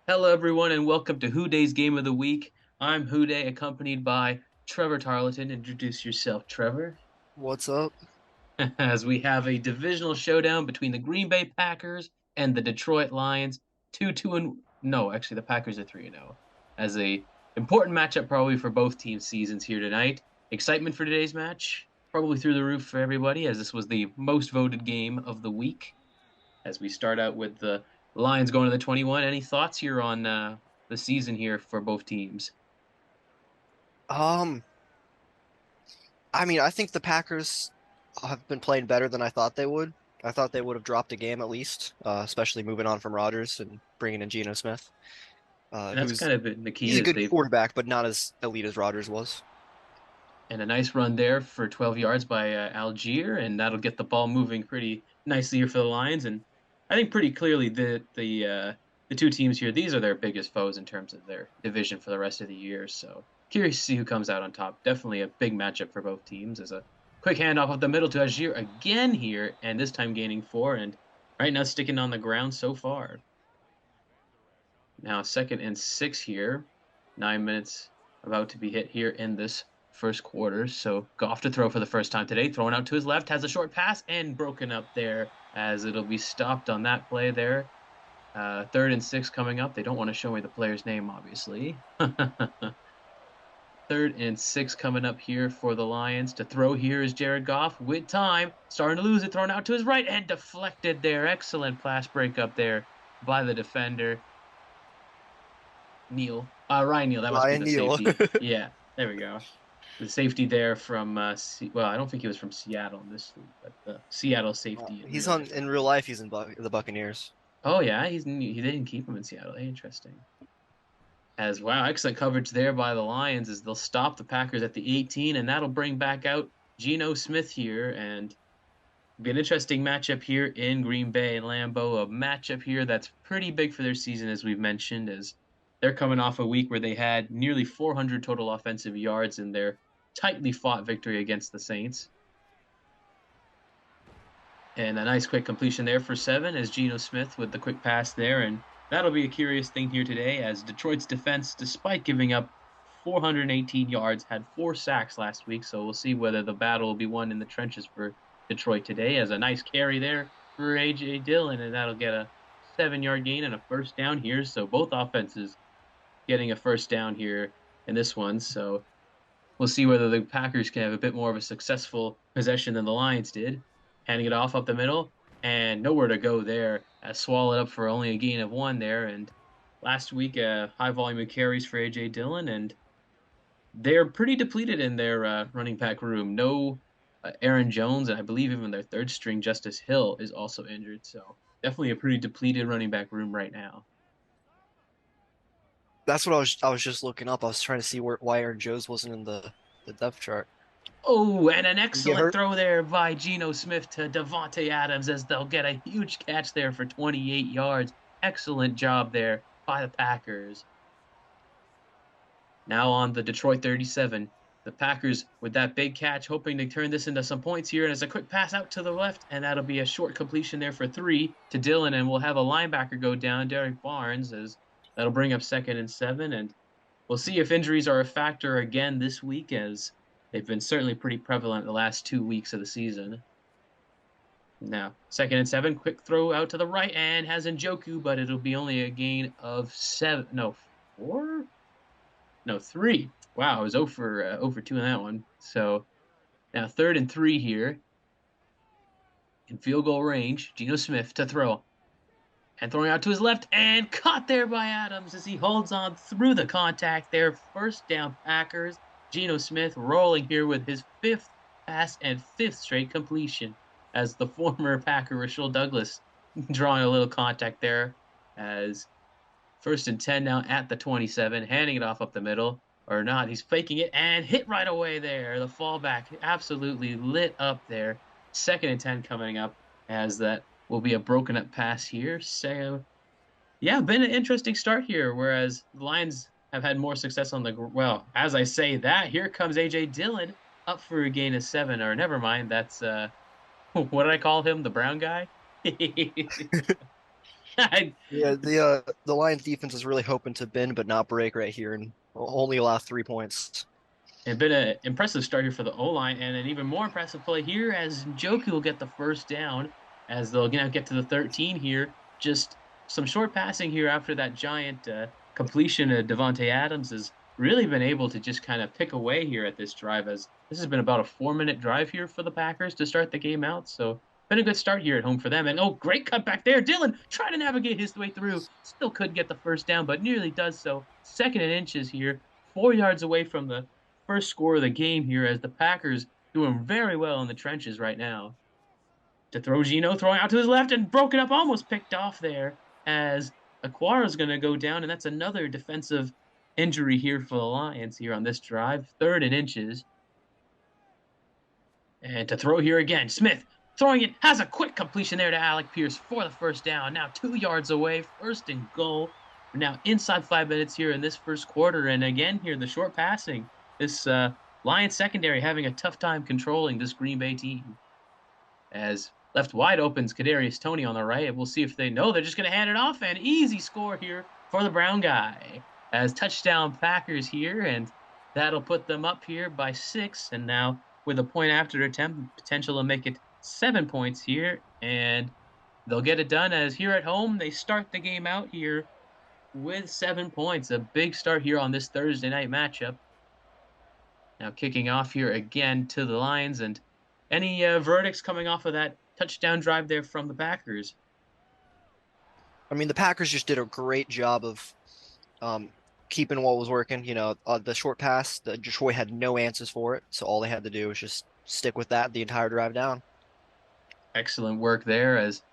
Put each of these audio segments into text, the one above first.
Hello, everyone, and welcome to Whodey's Game of the Week. I'm Whodey, accompanied by Trevor Tarleton. Introduce yourself, Trevor. What's up? As we have a divisional showdown between the Green Bay Packers and the Detroit Lions. 2-2 and no, actually the Packers are 3-0. As a important matchup probably for both teams' seasons here tonight. Excitement for today's match probably through the roof for everybody, as this was the most voted game of the week. As we start out with the Lions going to the 21. Any thoughts here on the season here for both teams? Um, I think the Packers have been playing better than I thought they would. I thought they would have dropped a game at least, especially moving on from Rodgers and bringing in Geno Smith, And that's who's kind of been the he's key a is good they've quarterback, but not as elite as Rodgers was. and a nice run there for 12 yards by Algier, and that'll get the ball moving pretty nicely here for the Lions. And I think pretty clearly the two teams here, these are their biggest foes in terms of their division for the rest of the year. So curious to see who comes out on top. Definitely a big matchup for both teams. As a quick handoff up the middle to Algier again here, and this time gaining four, and right now sticking on the ground so far. Now, 2nd and 6 here. 9 minutes about to be hit here in this first quarter. So Goff to throw for the first time today. Throwing out to his left. Has a short pass and broken up there as it'll be stopped on that play there. 3rd and 6 coming up. They don't want to show me the player's name, obviously. 3rd and 6 coming up here for the Lions. To throw here is Jared Goff with time. Starting to lose it. Thrown out to his right and deflected there. Excellent pass breakup there by the defender. Ryan Neal, that must be Ryan the Neal. safety. Yeah, there we go. The safety there from, well, I don't think he was from Seattle in this league, but the Seattle safety in He's real on life. in real life. He's in Bu the Buccaneers. Oh yeah, he didn't keep him in Seattle. Hey, interesting. As wow, excellent coverage there by the Lions as they'll stop the Packers at the 18, and that'll bring back out Geno Smith here, and be an interesting matchup here in Green Bay and Lambeau. A matchup here that's pretty big for their season, as we've mentioned, as they're coming off a week where they had nearly 400 total offensive yards in their tightly fought victory against the Saints. And a nice quick completion there for 7 as Geno Smith with the quick pass there. And that'll be a curious thing here today as Detroit's defense, despite giving up 418 yards, had 4 sacks last week. So we'll see whether the battle will be won in the trenches for Detroit today. As a nice carry there for A.J. Dillon, and that'll get a 7-yard gain and a first down here. So both offenses getting a first down here in this one. So we'll see whether the Packers can have a bit more of a successful possession than the Lions did. Handing it off up the middle, and nowhere to go there. Swallowed up for only a gain of 1 there. And last week, high volume of carries for A.J. Dillon, and they're pretty depleted in their running back room. No Aaron Jones, and I believe even their third string, Justice Hill, is also injured. So definitely a pretty depleted running back room right now. That's what I was just looking up. I was trying to see why Aaron Jones wasn't in the depth chart. Oh, and an Did he get excellent hurt? throw there by Geno Smith to Devontae Adams as they'll get a huge catch there for 28 yards. Excellent job there by the Packers. Now on the Detroit 37. The Packers with that big catch, hoping to turn this into some points here. And as a quick pass out to the left, and that'll be a short completion there for 3 to Dillon. And we'll have a linebacker go down, Derek Barnes, as that'll bring up 2nd and 7. And we'll see if injuries are a factor again this week, as they've been certainly pretty prevalent the last 2 weeks of the season. Now, 2nd and 7, quick throw out to the right and has Njoku, but it'll be only a gain of 7. No, 4? No, 3. Wow, I was over 2 in that one. So now 3rd and 3 here in field goal range. Geno Smith to throw. And throwing out to his left and caught there by Adams as he holds on through the contact there. First down Packers. Geno Smith rolling here with his 5th pass and 5th straight completion as the former Packer Rashul Douglas drawing a little contact there as 1st and 10 now at the 27, handing it off up the middle. Or not, he's faking it and hit right away there. The fallback absolutely lit up there. 2nd and 10 coming up as that will be a broken up pass here. So, yeah, been an interesting start here. Whereas the Lions have had more success on the well. As I say that, here comes AJ Dillon up for a gain of 7. Or never mind, that's what did I call him? The brown guy. Yeah, the Lions defense is really hoping to bend but not break right here and only allow 3 points. It's been an impressive start here for the O-line, and an even more impressive play here as Njoku will get the first down as they'll now get to the 13 here. Just some short passing here after that giant completion. Devontae Adams has really been able to just kind of pick away here at this drive, as this has been about a 4-minute drive here for the Packers to start the game out. So been a good start here at home for them. And oh, great cut back there. Dylan trying to navigate his way through. Still could get the first down, but nearly does so. 2nd and inches here, 4 yards away from the first score of the game here, as the Packers doing very well in the trenches right now. To throw, Gino throwing out to his left and broken up, almost picked off there as Aquara's going to go down, and that's another defensive injury here for the Lions here on this drive. 3rd and inches. And to throw here again, Smith throwing it, has a quick completion there to Alec Pierce for the first down. Now 2 yards away, 1st and goal. We're now inside 5 minutes here in this first quarter, and again here, the short passing. This Lions secondary having a tough time controlling this Green Bay team. As left wide opens Kadarius Toney on the right. We'll see if they know. They're just going to hand it off. An easy score here for the brown guy. As touchdown Packers here, and that'll put them up here by 6. And now with a point after attempt, potential to make it 7 points here. And they'll get it done, as here at home, they start the game out here with 7 points. A big start here on this Thursday night matchup. Now kicking off here again to the Lions, and any verdicts coming off of that touchdown drive there from the Packers? I mean, the Packers just did a great job of keeping what was working. You know, the short pass, Detroit had no answers for it, so all they had to do was just stick with that the entire drive down. Excellent work there, as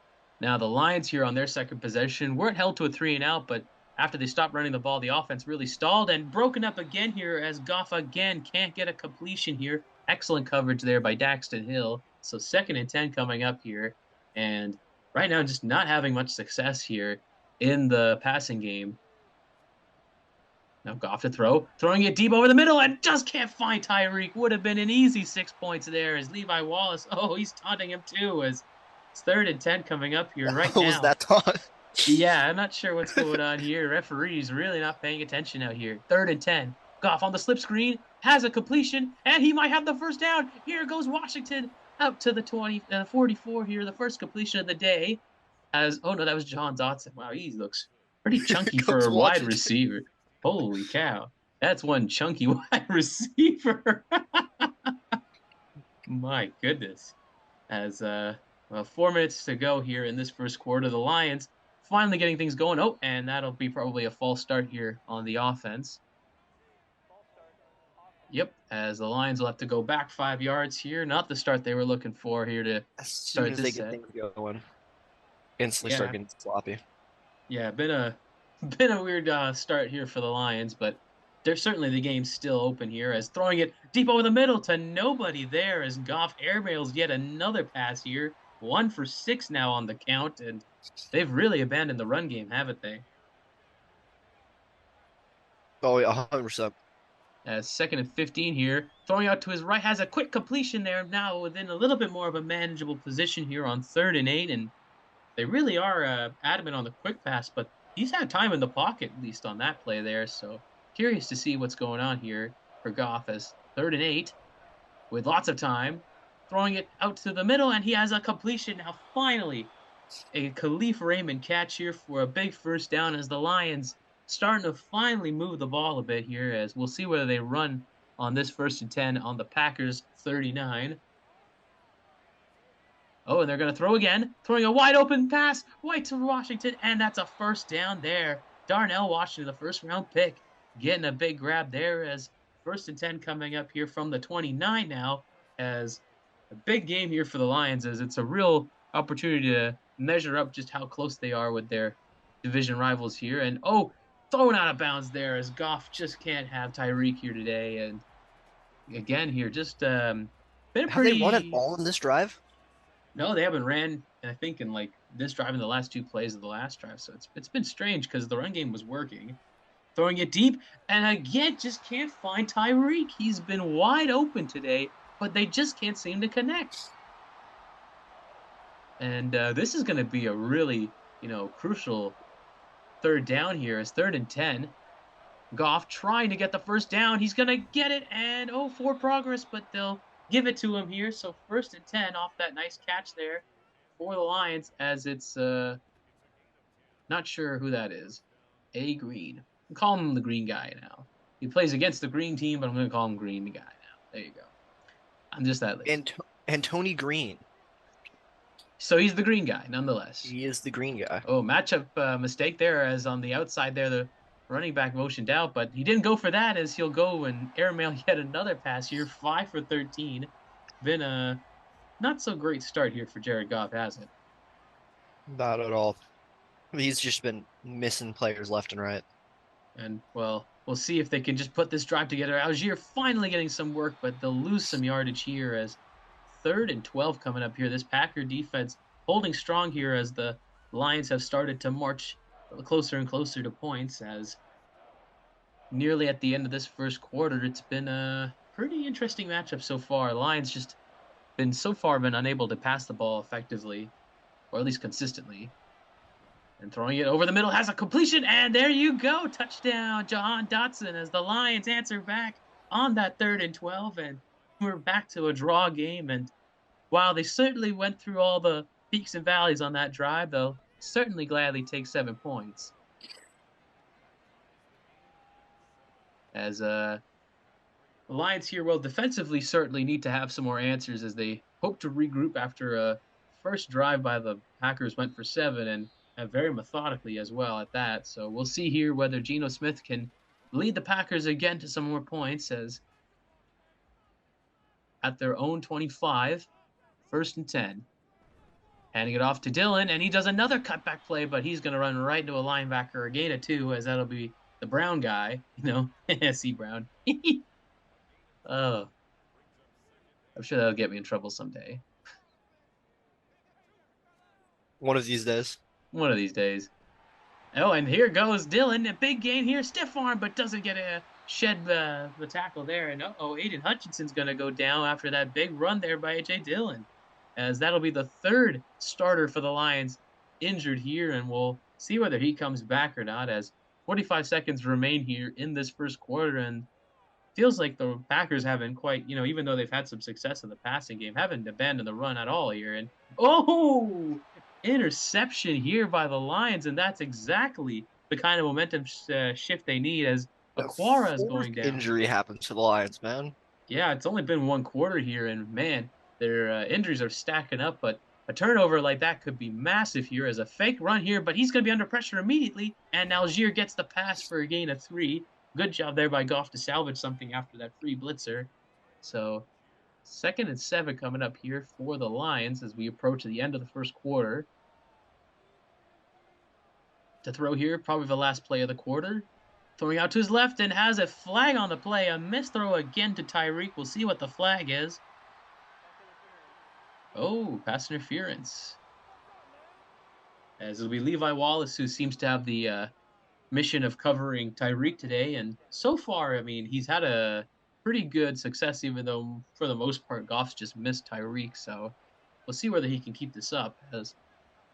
now the Lions here on their second possession weren't held to a 3-and-out, but after they stopped running the ball, the offense really stalled and broken up again here, as Goff again can't get a completion here. Excellent coverage there by Daxton Hill. So 2nd and 10 coming up here, and right now just not having much success here in the passing game. Now Goff to throw, throwing it deep over the middle, and just can't find Tyreek. Would have been an easy 6 points there, as Levi Wallace, oh, he's taunting him too, as it's 3rd and 10 coming up here right now. What was that taunt? Yeah, I'm not sure what's going on here. Referee's really not paying attention out here. 3rd and 10. Goff on the slip screen, has a completion, and he might have the first down. Here goes Washington out to the 44 here, the first completion of the day. As, oh no, that was John Dotson. Wow, he looks pretty chunky for a wide receiver. Holy cow. That's one chunky wide receiver. My goodness. As, 4 minutes to go here in this first quarter, the Lions finally getting things going. Oh, and that'll be probably a false start here on the offense. Yep, as the Lions will have to go back 5 yards here. Not the start they were looking for here to start this set. Things going, instantly start getting sloppy. Yeah, been a weird start here for the Lions, but there's certainly the game's still open here, as throwing it deep over the middle to nobody there, as Goff airmails yet another pass here. 1 for 6 now on the count, and they've really abandoned the run game, haven't they? Oh, yeah, 100%. As 2nd and 15 here, throwing out to his right, has a quick completion there, now within a little bit more of a manageable position here on 3rd and 8, and they really are adamant on the quick pass, but he's had time in the pocket, at least on that play there, so curious to see what's going on here for Goff, as 3rd and 8, with lots of time, throwing it out to the middle, and he has a completion now. Finally, a Khalif Raymond catch here for a big first down, as the Lions starting to finally move the ball a bit here, as we'll see whether they run on this 1st and 10 on the Packers 39. Oh, and they're going to throw again, throwing a wide open pass right to Washington, and that's a first down there. Darnell Washington, the first-round pick, getting a big grab there, as 1st and 10 coming up here from the 29 now, as a big game here for the Lions, as it's a real opportunity to measure up just how close they are with their division rivals here. And, oh, thrown out of bounds there, as Goff just can't have Tyreek here today. And again here, just been pretty... Have they run it all in this drive? No, they haven't ran, I think, in like this drive in the last 2 plays of the last drive. So it's been strange, because the run game was working. Throwing it deep, and again, just can't find Tyreek. He's been wide open today, but they just can't seem to connect. And this is going to be a really crucial third down here. It's 3rd and 10. Goff trying to get the first down. He's going to get it, and for progress, but they'll give it to him here. So 1st and 10 off that nice catch there for the Lions, as it's not sure who that is. A Green. I'm calling him the green guy now. He plays against the green team, but I'm going to call him green guy now. There you go. I'm just that lazy. And Tony Green. So he's the green guy, nonetheless. He is the green guy. Oh, matchup mistake there, as on the outside there, the running back motioned out, but he didn't go for that, as he'll go and airmail yet another pass here. 5 for 13. Been a not so great start here for Jared Goff, hasn't it? Not at all. He's just been missing players left and right. And, well, we'll see if they can just put this drive together. Algier finally getting some work, but they'll lose some yardage here, as 3rd and 12 coming up here. This Packer defense holding strong here, as the Lions have started to march closer and closer to points, as nearly at the end of this first quarter. It's been a pretty interesting matchup so far. Lions just been unable to pass the ball effectively, or at least consistently. And throwing it over the middle, has a completion, and there you go. Touchdown, Jahan Dotson, as the Lions answer back on that 3rd and 12, and we're back to a draw game. And while they certainly went through all the peaks and valleys on that drive, they'll certainly gladly take 7 points. As the Lions here, well, defensively certainly need to have some more answers, as they hope to regroup after a first drive by the Packers went for 7, and very methodically as well at that. So we'll see here whether Geno Smith can lead the Packers again to some more points, as at their own 25, 1st and 10. Handing it off to Dillon, and he does another cutback play, but he's going to run right into a linebacker, a gain of 2, as that'll be the Brown guy, C. Brown. Oh, I'm sure that'll get me in trouble someday. One of these days. One of these days. Oh, and here goes Dillon. A big gain here. Stiff arm, but doesn't get a shed the tackle there. And Aiden Hutchinson's going to go down after that big run there by A.J. Dillon, as that'll be the 3rd starter for the Lions injured here. And we'll see whether he comes back or not, as 45 seconds remain here in this first quarter. And feels like the Packers haven't quite, even though they've had some success in the passing game, haven't abandoned the run at all here. And, interception here by the Lions, and that's exactly the kind of momentum shift they need, as Aquara is going down. Injury happens to the Lions, man. Yeah, it's only been 1 quarter here, and man, their injuries are stacking up, but a turnover like that could be massive here, as a fake run here, but he's going to be under pressure immediately, and Algier gets the pass for a gain of 3. Good job there by Goff to salvage something after that free blitzer. So 2nd and 7 coming up here for the Lions as we approach the end of the first quarter. To throw here, probably the last play of the quarter. Throwing out to his left, and has a flag on the play. A missed throw again to Tyreek. We'll see what the flag is. Oh, pass interference. As it'll be Levi Wallace, who seems to have the mission of covering Tyreek today. And so far, I mean, he's had a pretty good success, even though for the most part, Goff's just missed Tyreek. So we'll see whether he can keep this up, as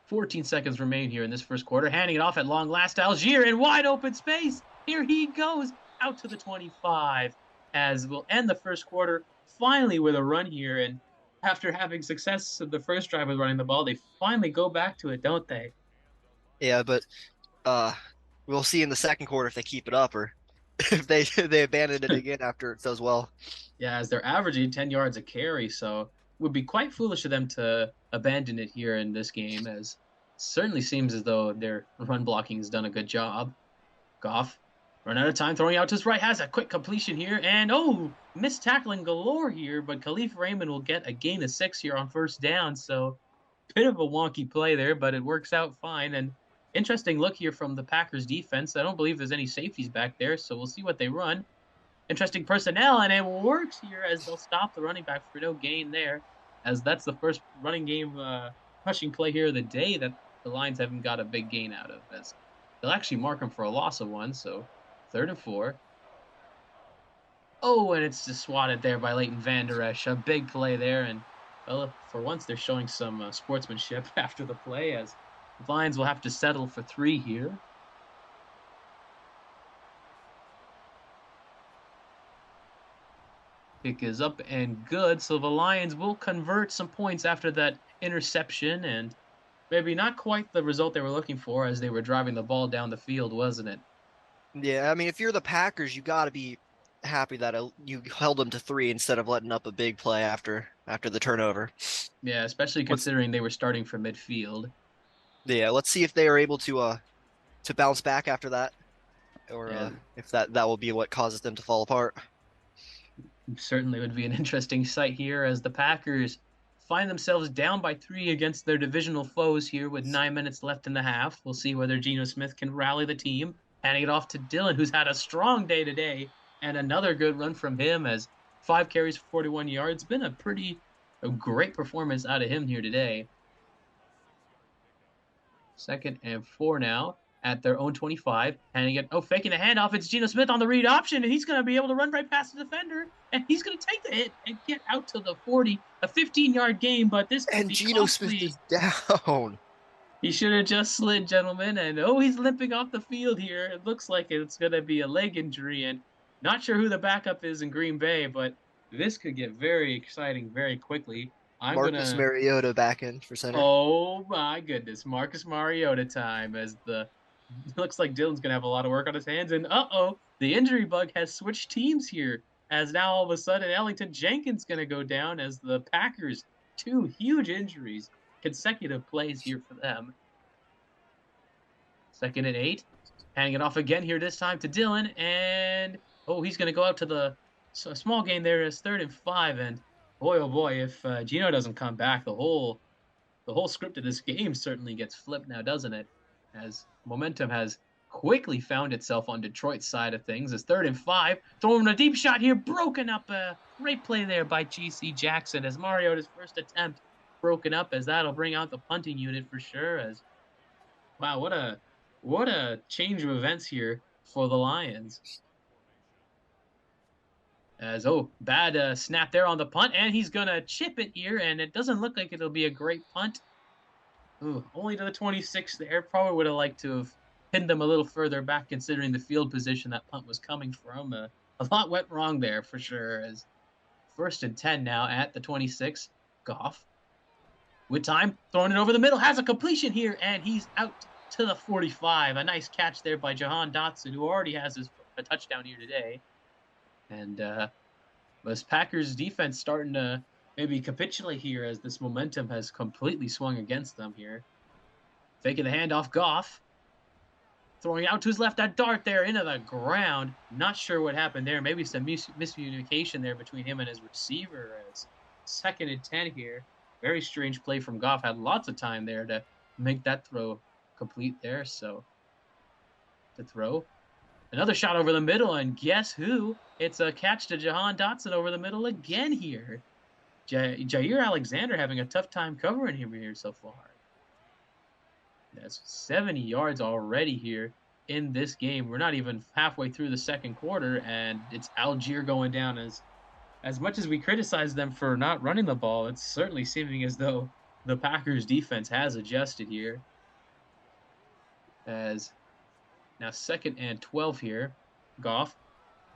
14 seconds remain here in this first quarter. Handing it off at long last, Algier in wide open space. Here he goes out to the 25, as we'll end the first quarter finally with a run here. And after having success of the first drive with running the ball, they finally go back to it, don't they? Yeah, but we'll see in the second quarter if they keep it up, or if they abandon it again after it does well. Yeah, as they're averaging 10 yards a carry, so it would be quite foolish of them to abandon it here in this game, as it certainly seems as though their run blocking has done a good job. Goff, run out of time, throwing out to his right, has a quick completion here, and missed tackling galore here, but Khalif Raymond will get a gain of 6 here on 1st down, so bit of a wonky play there, but it works out fine. And interesting look here from the Packers defense. I don't believe there's any safeties back there, so we'll see what they run. Interesting personnel, and it works here, as they'll stop the running back for no gain there, as that's the first running game rushing play here of the day that the Lions haven't got a big gain out of, as they'll actually mark them for a loss of 1, so 3rd and 4. Oh, and it's just swatted there by Leighton Vander Esch. A big play there, and well, for once they're showing some sportsmanship after the play, as The Lions will have to settle for 3 here. Kick is up and good, so the Lions will convert some points after that interception, and maybe not quite the result they were looking for as they were driving the ball down the field, wasn't it? Yeah, I mean, if you're the Packers, you got to be happy that you held them to 3 instead of letting up a big play after the turnover. Yeah, especially Let's considering they were starting from midfield. yeah, let's see if they are able to bounce back after that, or Yeah, if that will be what causes them to fall apart. certainly would be an interesting sight here as the Packers find themselves down by 3 against their divisional foes here with 9 minutes left in the half. We'll see whether Geno Smith can rally the team, handing it off to Dylan, who's had a strong day today, and another good run from him as 5 carries for 41 yards. Been a great performance out of him here today. 2nd and 4 now at their own 25. Handing it, faking the handoff. It's Geno Smith on the read option, and he's going to be able to run right past the defender, and he's going to take the hit and get out to the 40. A 15-yard gain, but this could And be Geno Smith costly. is down. He should have just slid, gentlemen, and he's limping off the field here. It looks like it's going to be a leg injury, and not sure who the backup is in Green Bay, but this could get very exciting very quickly. I'm going Marcus to Mariota back in for center. Oh my goodness, Marcus Mariota time as the looks like Dylan's gonna have a lot of work on his hands, and the injury bug has switched teams here. As now all of a sudden Ellington Jenkins gonna go down as the Packers 2 huge injuries, consecutive plays here for them. 2nd and 8, handing it off again here this time to Dylan, and he's gonna go out to the small gain there as 3rd and 5, and boy oh boy, if Gino doesn't come back, the whole script of this game certainly gets flipped now, doesn't it? As momentum has quickly found itself on Detroit's side of things. As 3rd and 5, throwing a deep shot here, broken up. A great play there by G.C. Jackson as Mariota's first attempt broken up, as that'll bring out the punting unit for sure. As wow, what a change of events here for the Lions. As bad snap there on the punt, and he's gonna chip it here, and it doesn't look like it'll be a great punt. Only to the 26 there. Probably would have liked to have pinned them a little further back, considering the field position that punt was coming from. A lot went wrong there for sure. As 1st and 10 now at the 26. Goff with time, throwing it over the middle, has a completion here, and he's out to the 45. A nice catch there by Jahan Dotson, who already has a touchdown here today. And this Packers defense starting to maybe capitulate here as this momentum has completely swung against them here. Faking the handoff, Goff. Throwing out to his left, that dart there into the ground. Not sure what happened there. Maybe some miscommunication there between him and his receiver. As 2nd and 10 here. Very strange play from Goff. Had lots of time there to make that throw complete there. So, to throw. Another shot over the middle, and guess who? It's a catch to Jahan Dotson over the middle again here. Jair Alexander having a tough time covering him here so far. That's 70 yards already here in this game. We're not even halfway through the 2nd quarter, and it's Algier going down. As much as we criticize them for not running the ball, it's certainly seeming as though the Packers defense has adjusted here. As now 2nd and 12 here. Goff.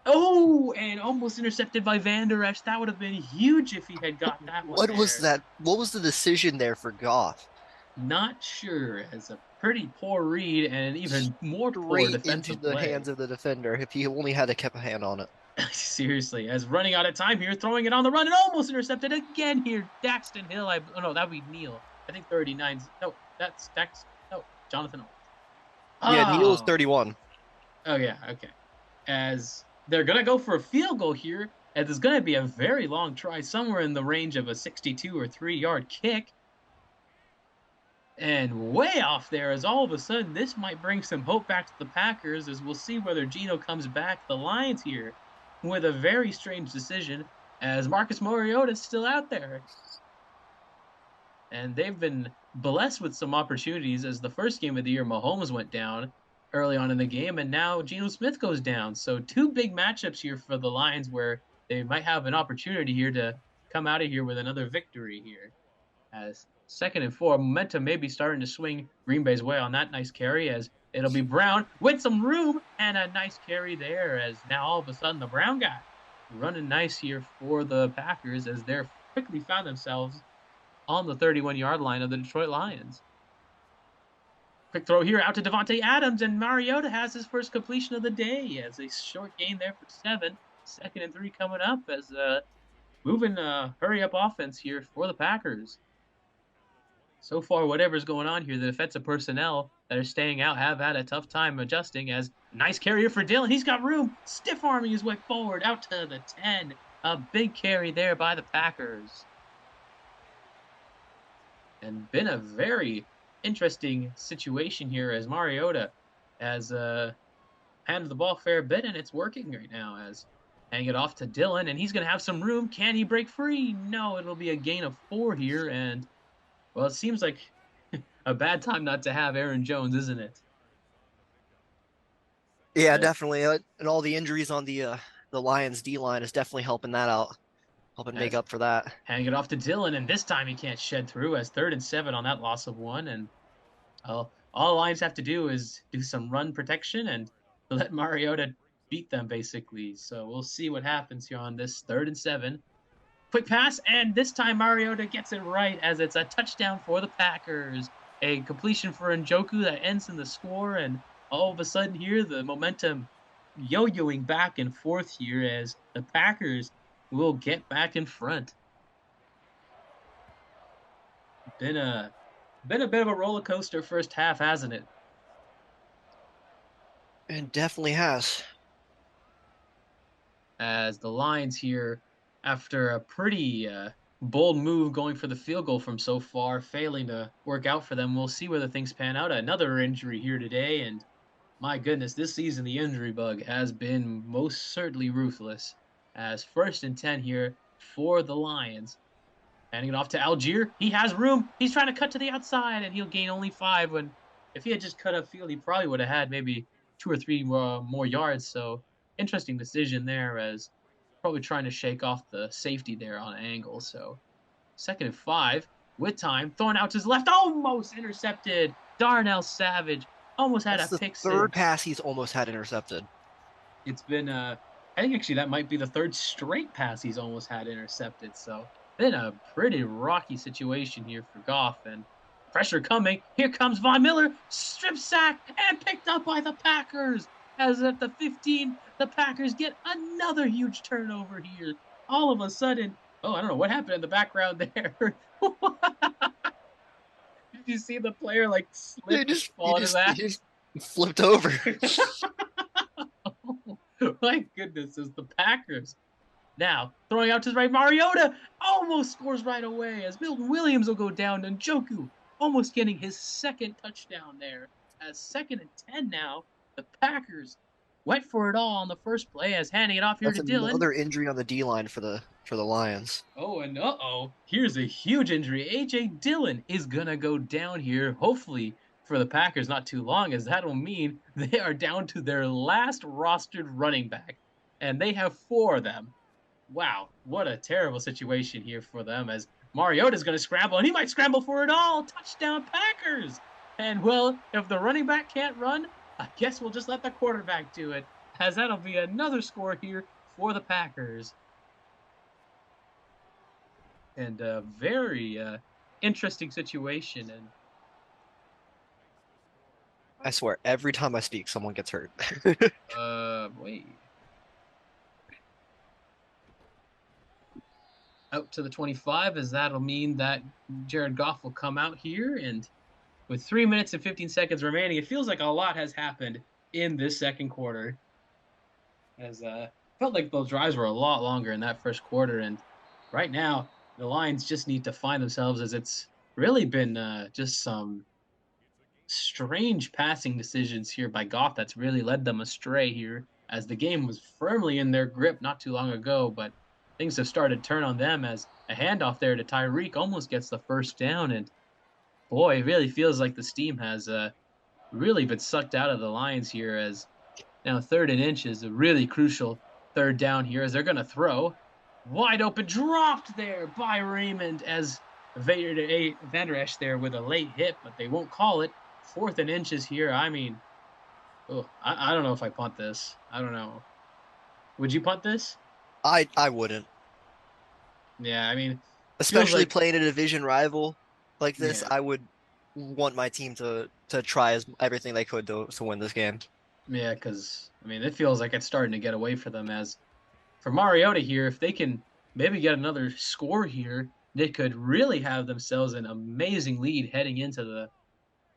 And almost intercepted by Van Der Esch. That would have been huge if he had got that one. What was that? What was the decision there for Goff? Not sure. As a pretty poor read and even more poor defensive into the play. hands of the defender. If he only had kept a hand on it. Seriously, as running out of time here, throwing it on the run and almost intercepted again here. Daxton Hill. No, that would be Neal. I think 39. No, that's Dax. No, Jonathan. Yeah, Neal's 31. Oh yeah, okay. As they're gonna go for a field goal here, and there's gonna be a very long try, somewhere in the range of a 62 or 3-yard kick. And way off there, as all of a sudden this might bring some hope back to the Packers, as we'll see whether Geno comes back. The Lions here with a very strange decision, as Marcus Mariota is still out there. And they've been blessed with some opportunities, as the first game of the year, Mahomes went down early on in the game, and now Geno Smith goes down. So 2 big matchups here for the Lions, where they might have an opportunity here to come out of here with another victory here. As 2nd and 4. Momentum may be starting to swing Green Bay's way on that nice carry as it'll be Brown with some room and a nice carry there as now all of a sudden the Brown guy running nice here for the Packers as they're quickly found themselves on the 31-yard line of the Detroit Lions. Quick throw here out to Devontae Adams, and Mariota has his first completion of the day as a short gain there for 7. 2nd and 3 coming up as moving hurry up offense here for the Packers. So far, whatever's going on here, the defensive personnel that are staying out have had a tough time adjusting as nice carrier for Dillon. He's got room, stiff arming his way forward out to the 10. A big carry there by the Packers. And been a very interesting situation here as Mariota has handled the ball a fair bit, and it's working right now as hang it off to Dillon, and he's going to have some room. Can he break free? No, it'll be a gain of 4 here, and, well, it seems like a bad time not to have Aaron Jones, isn't it? Yeah, definitely. And all the injuries on the Lions D line is definitely helping that out, helping make up for that. Hang it off to Dillon, and this time he can't shed through as 3rd and 7 on that loss of 1, and all the Lions have to do is do some run protection and let Mariota beat them, basically. So we'll see what happens here on this 3rd and 7. Quick pass, and this time Mariota gets it right as it's a touchdown for the Packers. A completion for Njoku that ends in the score, and all of a sudden here, the momentum yo-yoing back and forth here as the Packers will get back in front. Been a bit of a roller coaster first half, hasn't it? It definitely has. As the Lions here, after a pretty bold move going for the field goal from so far, failing to work out for them, we'll see whether things pan out. Another injury here today, and my goodness, this season the injury bug has been most certainly ruthless. As 1st and 10 here for the Lions. Handing it off to Algier. He has room. He's trying to cut to the outside, and he'll gain only 5. When if he had just cut upfield, he probably would have had maybe 2 or 3 more yards. So interesting decision there, as probably trying to shake off the safety there on an angle. So 2nd and 5 with time, throwing out to his left, almost intercepted. Darnell Savage almost had That's a the pick 3rd 6. pass he's almost had intercepted. It's been I think actually that might be the 3rd straight pass he's almost had intercepted. So been a pretty rocky situation here for Goff, and pressure coming. Here comes Von Miller, strip sack, and picked up by the Packers. As at the 15, the Packers get another huge turnover here. All of a sudden, oh, I don't know what happened in the background there. Did you see the player like slip and fall in his ass? He just flipped over. Oh, my goodness, it's the Packers. Now, throwing out to his right, Mariota almost scores right away as Milton Williams will go down, and Njoku almost getting his 2nd touchdown there. As 2nd and 10 now, the Packers went for it all on the first play as handing it off here to Dillon. Another injury on the D line for the Lions. Oh, and here's a huge injury. A.J. Dillon is going to go down here, hopefully for the Packers not too long, as that will mean they are down to their last rostered running back, and they have 4 of them. Wow, what a terrible situation here for them, as Mariota's going to scramble, and he might scramble for it all. Touchdown Packers! And, well, if the running back can't run, I guess we'll just let the quarterback do it, as that'll be another score here for the Packers. And a very interesting situation. And I swear, every time I speak, someone gets hurt. wait. Out to the 25, as that'll mean that Jared Goff will come out here, and with 3 minutes and 15 seconds remaining, it feels like a lot has happened in this 2nd quarter. As felt like those drives were a lot longer in that 1st quarter, and right now the Lions just need to find themselves, as it's really been just some strange passing decisions here by Goff that's really led them astray here, as the game was firmly in their grip not too long ago, but things have started to turn on them as a handoff there to Tyreek almost gets the 1st down, and boy, it really feels like the steam has really been sucked out of the Lions here, as now 3rd and inch is a really crucial 3rd down here, as they're going to throw. Wide open, dropped there by Raymond, as Vander Esch there with a late hit, but they won't call it. 4th and inches here. I mean, oh, I don't know if I punt this. I don't know. Would you punt this? I wouldn't, Yeah, I mean, feels especially like playing a division rival like this. yeah, I would want my team to try as everything they could to win this game. yeah, because I mean, it feels like it's starting to get away for them. As for Mariota here, if they can maybe get another score here, they could really have themselves an amazing lead heading into the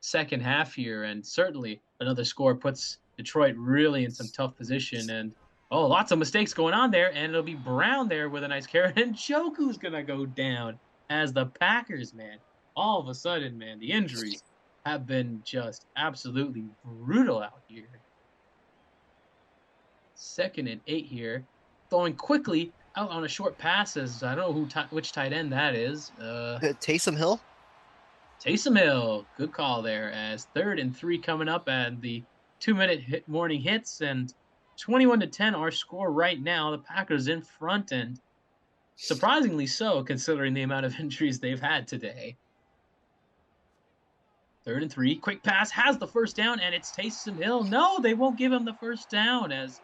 second half here, and certainly another score puts Detroit really in some tough position. And oh, lots of mistakes going on there, and it'll be Brown there with a nice carry, and Joku's gonna go down as the Packers, man. All of a sudden, man, the injuries have been just absolutely brutal out here. 2nd and 8 here, throwing quickly out on a short pass. As I don't know which tight end that is. Taysom Hill. Taysom Hill, good call there. As 3rd and 3 coming up, and the 2-minute morning hits, and 21-10 our score right now. The Packers in front, and surprisingly so, considering the amount of injuries they've had today. 3rd and 3, quick pass has the first down, and it's Taysom Hill. No, they won't give him the first down, as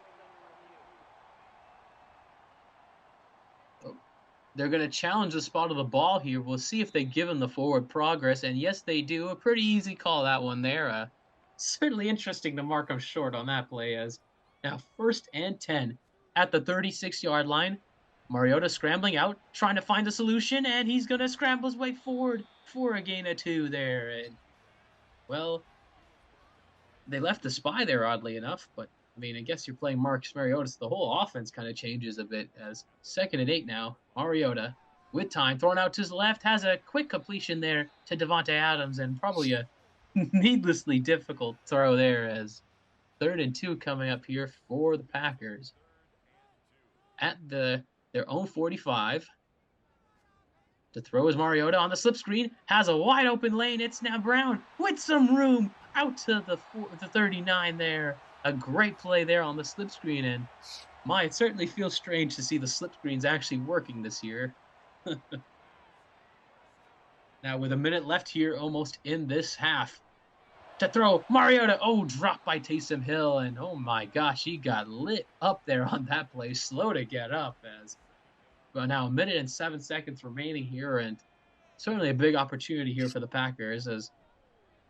they're going to challenge the spot of the ball here. We'll see if they give him the forward progress. And yes, they do. A pretty easy call, that one there. Certainly interesting to mark him short on that play. As now 1st and 10 at the 36-yard line. Mariota scrambling out, trying to find the solution. And he's going to scramble his way forward for a gain of 2 there. And, well, they left the spy there, oddly enough. But, I mean, I guess you're playing Marcus Mariota, so the whole offense kind of changes a bit. As 2nd and 8 now, Mariota with time, thrown out to his left, has a quick completion there to Devontae Adams, and probably a needlessly difficult throw there. As 3rd and 2 coming up here for the Packers at their own 45. To throw is Mariota on the slip screen, has a wide open lane. It's now Brown with some room out to the 39 there. A great play there on the slip screen, and it certainly feels strange to see the slip screens actually working this year. Now with a minute left here, almost in this half, to throw Mariota. Oh, dropped by Taysom Hill, and oh my gosh, he got lit up there on that play. Slow to get up. As but now 1 minute and 7 seconds remaining here, and certainly a big opportunity here for the Packers. As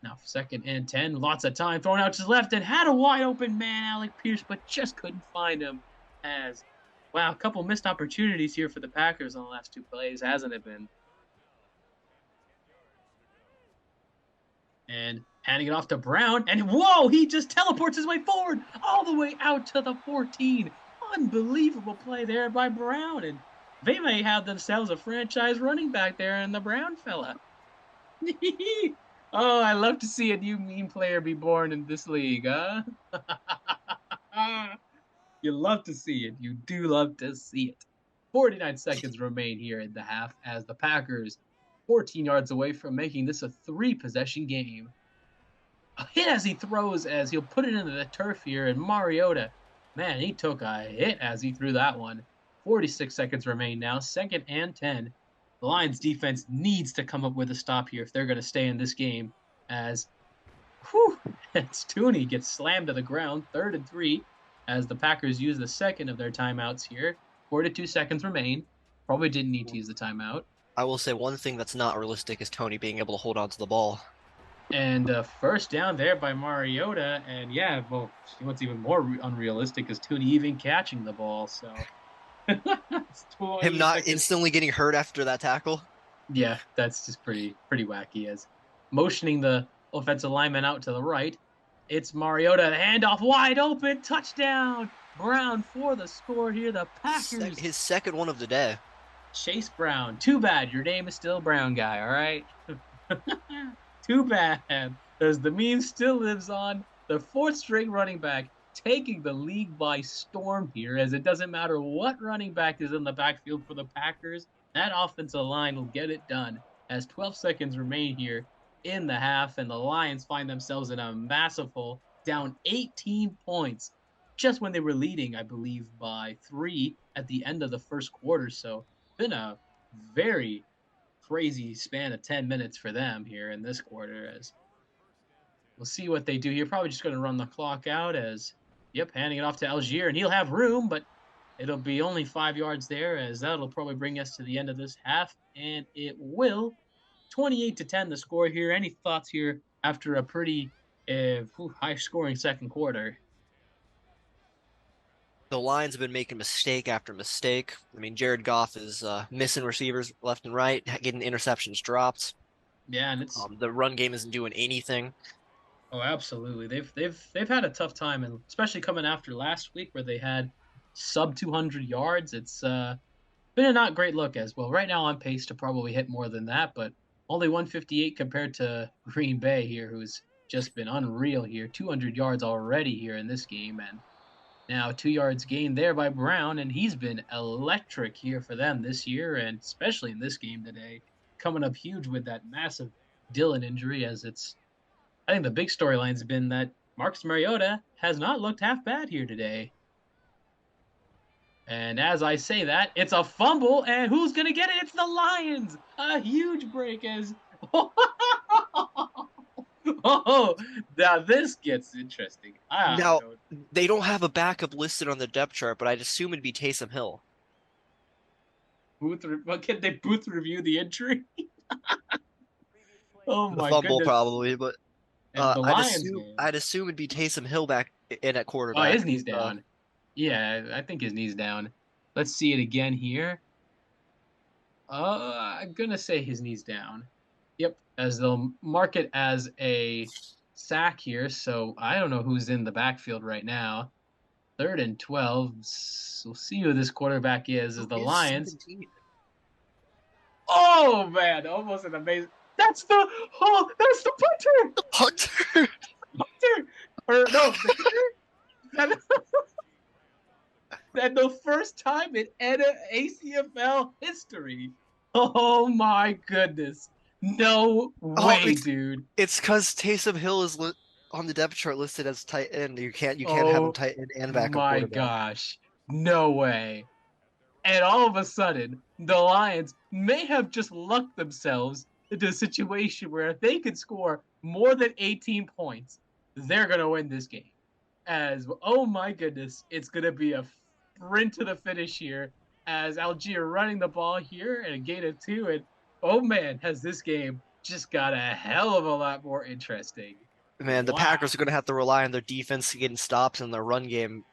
now 2nd and 10, lots of time, thrown out to the left, and had a wide open man, Alec Pierce, but just couldn't find him. As wow, a couple missed opportunities here for the Packers on the last 2 plays, hasn't it been? And handing it off to Brown, and whoa, he just teleports his way forward all the way out to the 14. Unbelievable play there by Brown, and they may have themselves a franchise running back there in the Brown fella. Oh, I love to see a new meme player be born in this league, huh? You love to see it. You do love to see it. 49 seconds remain here in the half, as the Packers 14 yards away from making this a 3-possession game. A hit as he throws, as he'll put it into the turf here, and Mariota, man, he took a hit as he threw that one. 46 seconds remain now, 2nd and 10. The Lions defense needs to come up with a stop here if they're going to stay in this game, as Tooney gets slammed to the ground. 3rd and 3, as the Packers use the second of their timeouts here. 42 seconds remain. Probably didn't need to use the timeout. I will say one thing that's not realistic is Tony being able to hold on to the ball. And first down there by Mariota. And yeah, well, what's even more unrealistic is Tooney even catching the ball. So Him not instantly getting hurt after that tackle. Yeah, that's just pretty wacky. As motioning the offensive lineman out to the right, it's Mariota, handoff wide open, touchdown. Brown for the score here. The Packers. His second one of the day. Chase Brown. Too bad your name is still Brown Guy, all right? Too bad, as the meme still lives on. The 4th-string running back taking the league by storm here, as it doesn't matter what running back is in the backfield for the Packers. That offensive line will get it done, as 12 seconds remain here in the half, and the Lions find themselves in a massive hole, down 18 points, just when they were leading, I believe, by 3 at the end of the first quarter. So been a very crazy span of 10 minutes for them here in this quarter as we'll see what they do here. Probably just going to run the clock out as, yep, handing it off to Algier, and he'll have room, but it'll be only 5 yards there as that'll probably bring us to the end of this half, and it will. 28-10 the score here. Any thoughts here after a pretty high-scoring second quarter? The Lions have been making mistake after mistake. I mean, Jared Goff is missing receivers left and right, getting interceptions dropped. Yeah, and it's The run game isn't doing anything. oh, absolutely. They've had a tough time, and especially coming after last week where they had sub 200 yards. It's been a not great look as well. Right now on pace to probably hit more than that, but only 158 compared to Green Bay here, who's just been unreal here. 200 yards already here in this game, and now 2 yards gained there by Brown, and he's been electric here for them this year, and especially in this game today, coming up huge with that massive Dillon injury. As it's, I think the big storyline's been that Marcus Mariota has not looked half bad here today. And as I say that, it's a fumble, and who's going to get it? It's the Lions! A huge break as... Oh, now this gets interesting. Now, they don't have a backup listed on the depth chart, but I'd assume it'd be Taysom Hill. Well, can they booth review the injury? Oh The my fumble goodness. probably, but And the Lions, man. I'd assume it'd be Taysom Hill back in at Oh, quarterback. his knee's down. Yeah, I think his knee's down. Let's see it again here. I'm gonna say his knee's down. Yep, as they'll mark it as a sack here. So I don't know who's in the backfield right now. 3rd and 12. We'll see who this quarterback is. Is the Lions? 17. Oh man, almost an amazing. That's the punter. The punter. Punter, or no, that, that the first time in ACFL history. Oh my goodness. No way, dude. It's because Taysom Hill is on the depth chart listed as tight end. You can't have him tight end and backup My quarterback. gosh. No way. And all of a sudden, the Lions may have just lucked themselves into a situation where if they could score more than 18 points, they're going to win this game. As, oh my goodness, it's going to be a sprint to the finish here as Algier running the ball here and a gain of 2. And, oh man, has this game just got a hell of a lot more interesting. Man, the Packers are going to have to rely on their defense getting stops and their run game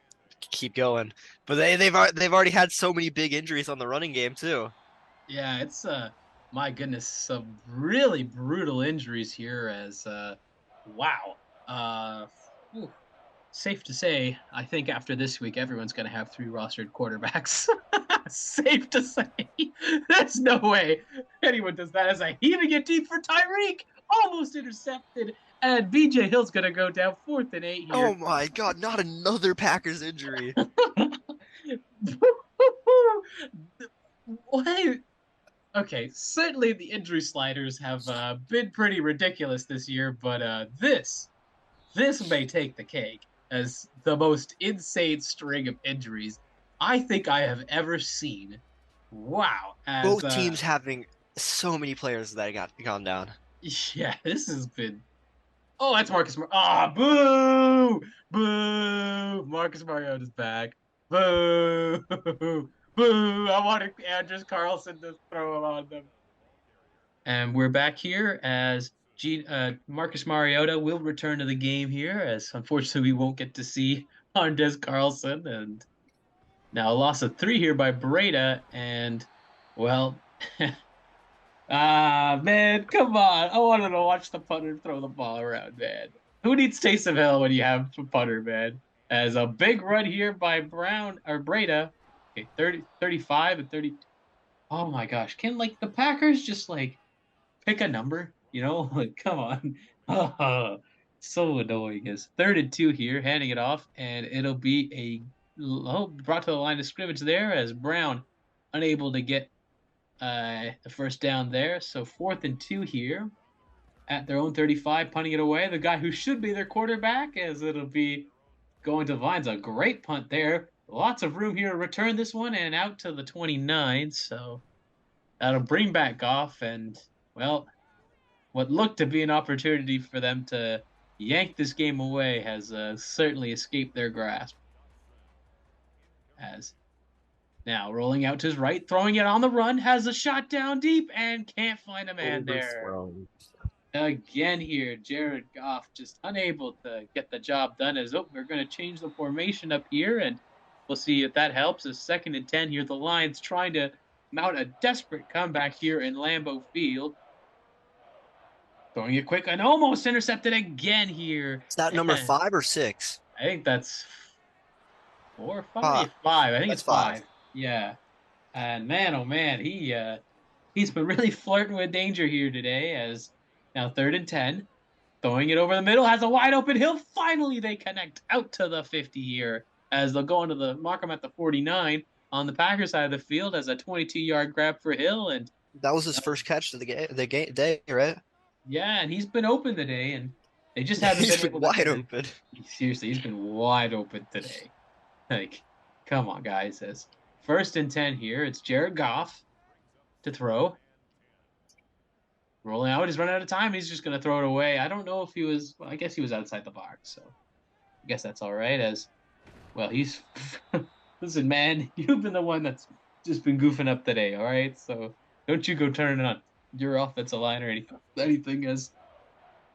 keep going. But they've already had so many big injuries on the running game too. Yeah, it's my goodness, some really brutal injuries here as wow. Safe to say, I think after this week everyone's going to have 3 rostered quarterbacks. Safe to say. There's no way anyone does that as I heaving it deep for Tyreek. Almost intercepted. And BJ Hill's going to go down 4th and 8 here. Oh my God, not another Packers injury. What? Okay, certainly the injury sliders have been pretty ridiculous this year, but this may take the cake as the most insane string of injuries I think I have ever seen. Wow. Both teams having so many players that got gone down. Yeah, this has been... Oh, that's Marcus boo! Boo! Marcus Mariota's back. Boo! Boo! I wanted Andrews Carlson to throw him on them. And we're back here as Marcus Mariota will return to the game here, as unfortunately we won't get to see Andres Carlson. And now a loss of 3 here by Breda, and well, man, come on! I wanted to watch the punter throw the ball around, man. Who needs Taysom Hill when you have a punter, man? As a big run here by Breda. Okay, 35 and 30. Oh my gosh, can like the Packers just like pick a number, you know? Like, come on. So annoying. Is 3rd and 2 here, handing it off, and it'll be brought to the line of scrimmage there as Brown unable to get the first down there. So 4th and 2 here at their own 35, punting it away. The guy who should be their quarterback, as it'll be going to the lines. A great punt there. Lots of room here to return this one and out to the 29. So That'll bring back Goff, and well, what looked to be an opportunity for them to yank this game away has certainly escaped their grasp. As now rolling out to his right, throwing it on the run, has a shot down deep and can't find a man there. Overthrown. Again here, Jared Goff just unable to get the job done. As we're going to change the formation up here, and we'll see if that helps. A 2nd and 10 here. The Lions trying to mount a desperate comeback here in Lambeau Field. Throwing it quick and almost intercepted again here. Is that number 5 or 6? I think that's 4 or 5. 5. 5. I think That's it's 5. Yeah. And man, oh man, he's been really flirting with danger here today. As now 3rd and 10, throwing it over the middle, has a wide open Hill. Finally, they connect out to the 50 here, as they'll go into the mark him at the 49 on the Packers side of the field as a 22-yard grab for Hill. And That was his first catch of the day, right? yeah, and he's been open today, and they just haven't He's been been able wide to. open. Seriously, he's been wide open today. Like, come on, guys. As 1st and 10 here, it's Jared Goff to throw. Rolling out, he's running out of time. He's just going to throw it away. I don't know if he was, well, I guess he was outside the box, so I guess that's all right. As well, he's, listen, man, you've been the one that's just been goofing up today, all right? So don't you go turning on your offensive line or anything. As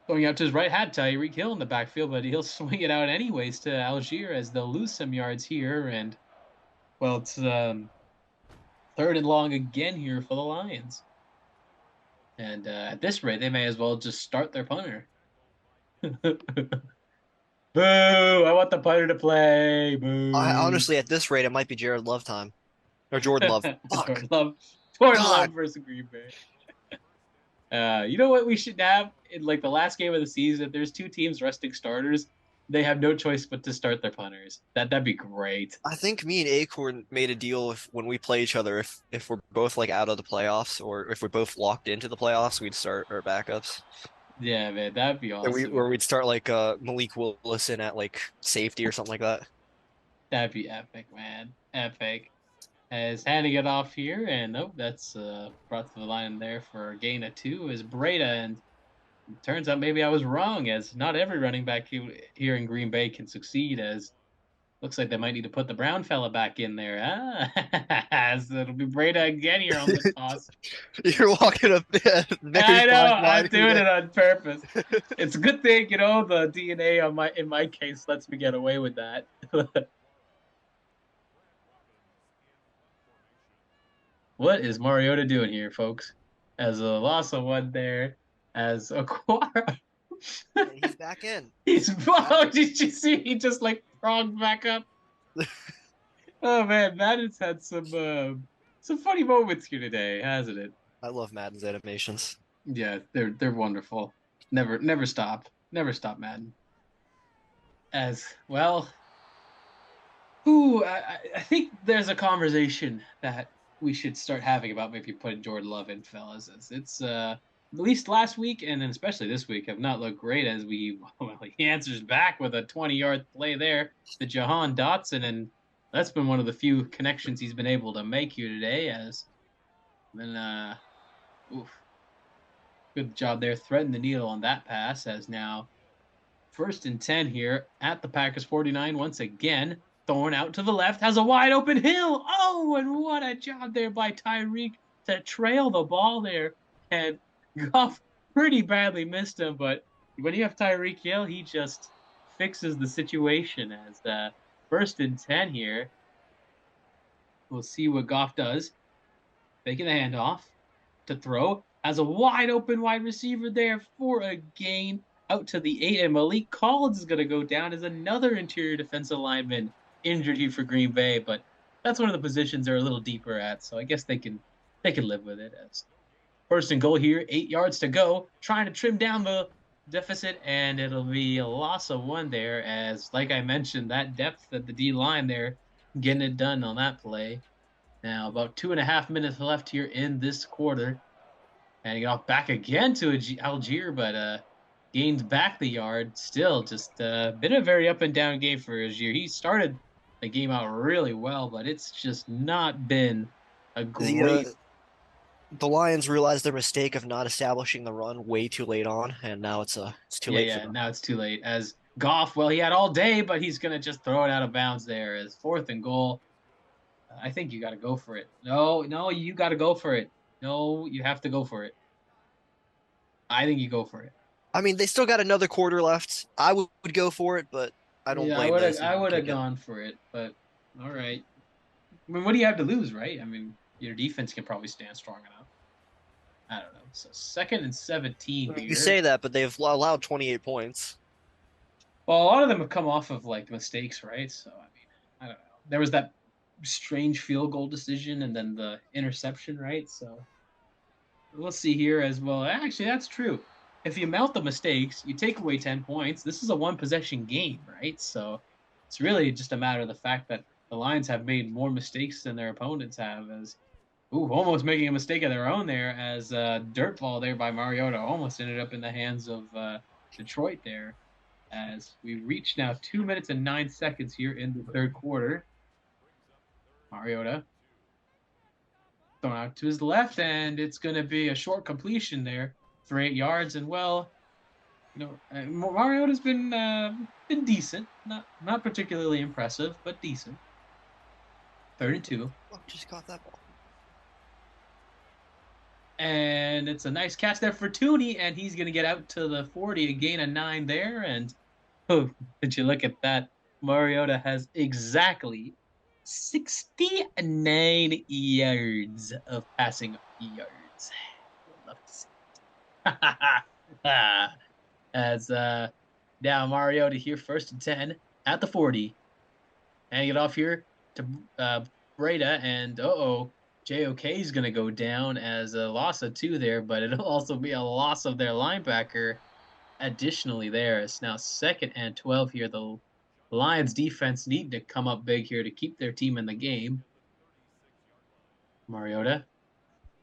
going out to his right, had Tyreek Hill in the backfield, but he'll swing it out anyways to Algier, as they'll lose some yards here. And well, it's 3rd and long again here for the Lions. And at this rate, they may as well just start their punter. Boo! I want the punter to play. Boo! Honestly, at this rate, it might be Jared Love time. Or Jordan Love. Jordan Love versus Green Bay. You know what we should have in like the last game of the season? If there's 2 teams resting starters, they have no choice but to start their punters. That'd be great. I think me and Acorn made a deal when we play each other, if we're both like out of the playoffs or if we're both locked into the playoffs, we'd start our backups. Yeah, man, that'd be awesome. Where we'd start like Malik Willison at like safety or something like that. That'd be epic, man. Epic. As handing it off here, and that's brought to the line there for a gain of 2 is Breda, and it turns out maybe I was wrong, as not every running back here in Green Bay can succeed, as looks like they might need to put the Brown fella back in there. So it'll be Breda again here on the toss. You're walking up there. I know, I'm doing it on purpose. It's a good thing, the DNA in my case lets me get away with that. What is Mariota doing here, folks? As a loss of 1 there, as Aquara. He's back in. Oh, did you see? He just like pronged back up. Oh man, Madden's had some funny moments here today, hasn't it? I love Madden's animations. Yeah, they're wonderful. Never stop. Never stop, Madden. As well, I think there's a conversation that we should start having about maybe putting Jordan Love in, fellas. It's at least last week and then especially this week have not looked great, as he answers back with a 20-yard play there to Jahan Dotson, and that's been one of the few connections he's been able to make here today. As then good job there, threading the needle on that pass. As now 1st and 10 here at the Packers 49 once again. Thrown out to the left, has a wide open Hill. Oh, and what a job there by Tyreek to trail the ball there. And Goff pretty badly missed him, but when you have Tyreek Hill, he just fixes the situation. As 1st and 10 here. We'll see what Goff does. Taking the handoff to throw. Has a wide open wide receiver there for a gain out to the 8. And Malik Collins is going to go down as another interior defensive lineman injured here for Green Bay, but that's one of the positions they're a little deeper at, so I guess they can live with it. As 1st and goal here, 8 yards to go, trying to trim down the deficit, and it'll be a loss of 1 there, as like I mentioned, that depth at the D line there, getting it done on that play. Now about 2.5 minutes left here in this quarter, handing it off back again to Algier, but gained back the yard. Still just been a very up and down game for Algier. He started the game out really well, but it's just not been a great. The Lions realized their mistake of not establishing the run way too late on, and now it's too Yeah, late for yeah. them. Now it's too late. As Goff, well, he had all day, but he's gonna just throw it out of bounds there as 4th and goal. I think you got to go for it. No, no, you got to go for it. No, you have to go for it. I think you go for it. I mean, they still got another quarter left. I would go for it, but I don't Yeah, blame the I decision to would have kick it. gone for it, but all right. I mean, what do you have to lose, right? I mean, your defense can probably stand strong enough. I don't know. So 2nd and 17 I mean, you here. say that, but they've allowed 28 points. Well, a lot of them have come off of like mistakes, right? So I mean, I don't know. There was that strange field goal decision and then the interception, right? So we'll see here as well. Actually, that's true. If you mount the mistakes, you take away 10 points. This is a one possession game, right? So it's really just a matter of the fact that the Lions have made more mistakes than their opponents have, as almost making a mistake of their own there, as dirt ball there by Mariota almost ended up in the hands of Detroit there. As we reach now 2 minutes and 9 seconds here in the third quarter. Mariota thrown out to his left, and it's going to be a short completion there for 8 yards. And well, Mariota's been decent, not particularly impressive, but decent. 3rd and 2, Oh, just caught that ball. and it's a nice catch there for Tooney, and he's going to get out to the 40, a gain of 9 there. And oh, did you look at that? Mariota has exactly 69 yards of passing yards. Love to see it. As now Mariota here, 1st and 10 at the 40. Hang it off here to Breda, and JOK is going to go down as a loss of 2 there, but it'll also be a loss of their linebacker. Additionally, there it's now 2nd and 12 here. The Lions defense need to come up big here to keep their team in the game. Mariota.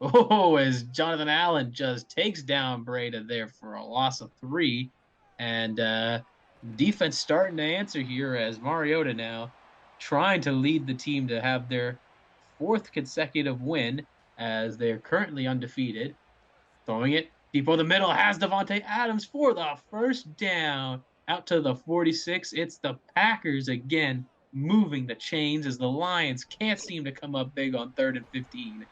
Oh, as Jonathan Allen just takes down Breda there for a loss of 3. And defense starting to answer here as Mariota now trying to lead the team to have their 4th consecutive win as they're currently undefeated. Throwing it deep over the middle has Devontae Adams for the first down out to the 46. It's the Packers again moving the chains as the Lions can't seem to come up big on 3rd and 15.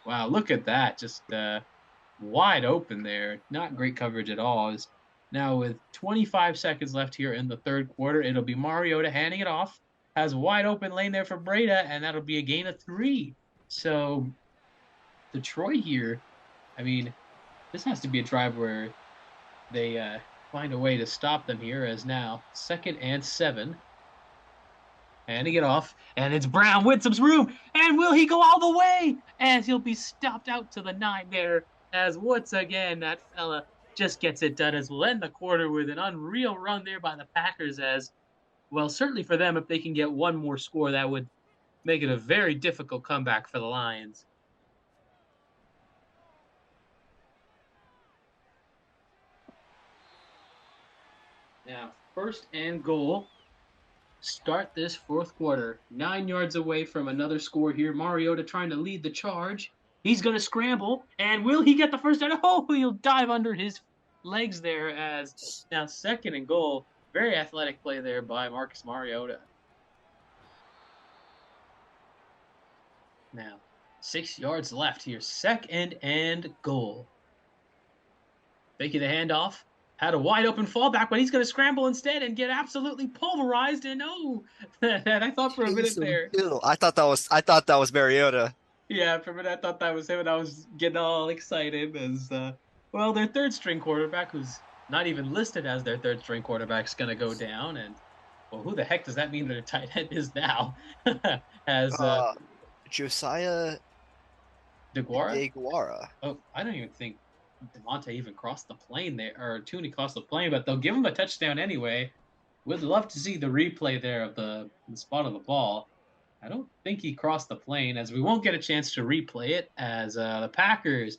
Wow, look at that. Just wide open there. Not great coverage at all. Is now with 25 seconds left here in the third quarter, it'll be Mariota handing it off. Has wide open lane there for Breda, and that'll be a gain of 3. So Detroit here, I mean, this has to be a drive where they find a way to stop them here, as now 2nd and 7. Handing it off, and it's Brown with some room, and will he go all the way? As he'll be stopped out to the 9 there, as once again that fella just gets it done, as we'll end the quarter with an unreal run there by the Packers. As well, certainly for them, if they can get one more score, that would make it a very difficult comeback for the Lions. Now, 1st and goal. Start this fourth quarter. 9 yards away from another score here. Mariota trying to lead the charge. He's going to scramble. And will he get the first down? Oh, he'll dive under his legs there, as now 2nd and goal. Very athletic play there by Marcus Mariota. Now, 6 yards left here. 2nd and goal. Faking the handoff. Had a wide open fallback, but he's going to scramble instead and get absolutely pulverized. And I thought for a minute Taysom there. Hill. I thought that was Mariota. Yeah, for a minute I thought that was him, and I was getting all excited as well, their third string quarterback, who's not even listed as their third string quarterback, is going to go down. And well, who the heck does that mean their tight end is now? As Uh, Josiah DeGuara. DeGuara. Oh, I don't even think Devontae even crossed the plane there, or Tooney crossed the plane, but they'll give him a touchdown anyway. Would love to see the replay there of the spot of the ball. I don't think he crossed the plane, as we won't get a chance to replay it, as the Packers,